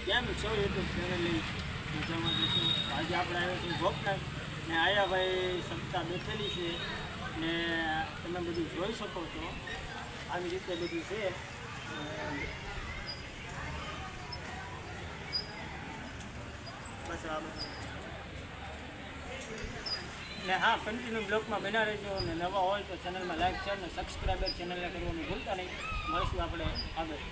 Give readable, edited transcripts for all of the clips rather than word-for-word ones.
કેમ છો YouTube family? મજામાં જઈશું. આજે આપણે આવ્યા છીએ ગોપનાથ ને આયાભાઈ ક્ષમતા બેઠેલી છે ને તમે બધું જોઈ શકો છો. આવી રીતે બધું છે. બસ આ બધું ને હા, કન્ટિન્યુ બ્લોગમાં બના રહેજો અને નવા હોય તો ચેનલમાં લાઈક શેર અને સબસ્ક્રાઈબર ચેનલને કરવાનું ભૂલતા નહીં. મળીશું આપણે આગળ.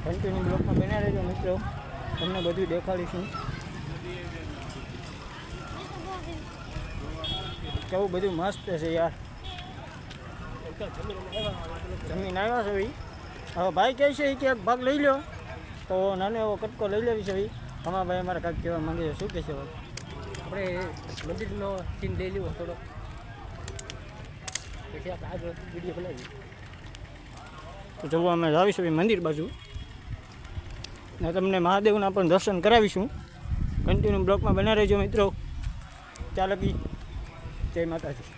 કન્ટિન્યુ બ્લોગમાં બના રહેજો મિત્રો, તમને બધું દેખાડીશું. કેવું બધું મસ્ત છે યાર. જમીન આવ્યા છે ભાઈ. હવે ભાઈ કહે છે કે એક ભાગ લઈ લો તો નાનો એવો કટકો લઈ લેવી છે ભાઈ. આમાં ભાઈ અમારે કાંઈક કહેવા માંગે છે, શું કહેશે ભાઈ? આપણે મંદિરનો સીન લઈ લેવો થોડો, પછી આપણે આગળ વિડીયો બનાવીએ. તો જવું અમે આવીશું ભાઈ મંદિર બાજુ ને તમને મહાદેવના પણ દર્શન કરાવીશું. કન્ટિન્યુ બ્લોકમાં બના રહેજો મિત્રો. ત્યાં લગી જય માતાજી.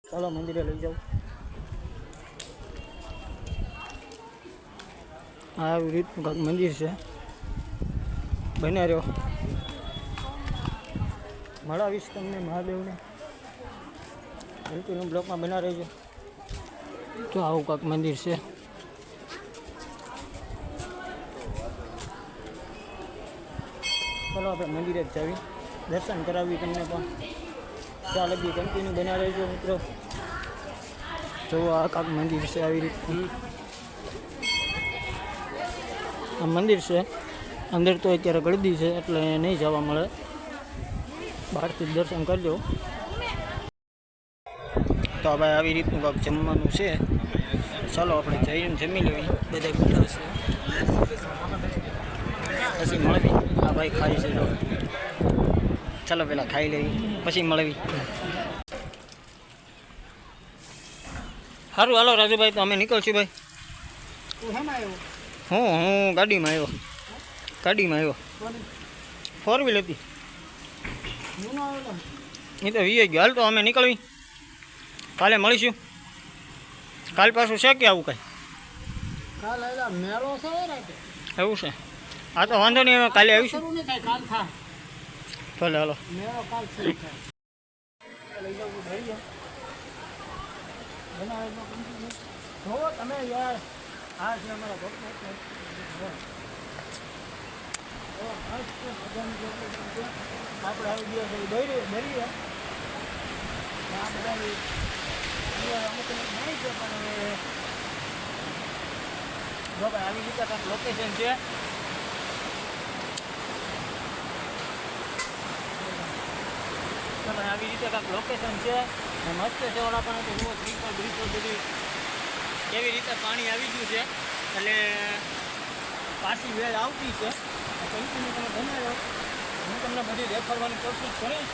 ચાલો મંદિરે લઈ જાઉં. આવી રીતનું કાંઈક મંદિર છે. બન્યા રહ્યો, મળાવીશ તમને મહાદેવને. કન્ટિન્યુ બ્લોકમાં બના રહેજો. તો આવું કાંઈક મંદિર છે. ચાલો આપણે મંદિરે જ જાવી, દર્શન કરાવી તમને પણ. ત્યાં લગી કન્ટિન્યુ બના રહેજો મિત્રો. જો આ કાંક મંદિર છે આવી રીતનું. આ મંદિર છે, અંદર તો અત્યારે ગળદી છે એટલે નહીં જવા મળે, બહારથી જ દર્શન કરજો. તો ભાઈ આવી રીતનું કાંક જમવાનું છે. ચાલો આપણે જઈને જમી લેવી. બધા બેઠા છે પછી મળવી. આ ભાઈ ખાઈ છે જો. ચાલો પહેલાં ખાઈ લેવી પછી મળવી. સારું હાલો રાજુભાઈ, તો અમે નીકળશું ભાઈ. હું ગાડીમાં આવ્યો. ફોર વ્હીલ હતી એ તો વી ગયો. હાલ તો અમે નીકળવી, કાલે મળીશું. કાલ પાછું છે કે આવું કાંઈ? એવું છે? હા તો વાંધો નહીં, કાલે આવીશું. ભલે હાલો. તમે યાર આ છે અમારા આપણે આવી ગયા છે દોરી આ બધા અમુક નહીં છે પણ જો ભાઈ આવી રીતે કાંઈક લોકેશન છે. આવી રીતે કાંઈક લોકેશન છે ને મસ્ત છે. ઓલા પણ જુઓ સ્લીપર બ્રિજ બધી કેવી રીતે પાણી આવી ગયું છે એટલે પાછી વેળ આવતી છે. કન્ટિન્યુ તમે બનાવ્યો, હું તમને બધી દેખાડવાની કોશિશ કરીશ.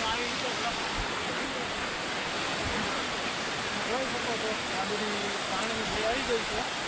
આવી રીતે જોઈ શકો છો આ બધી પાણી જે આવી ગયું છે.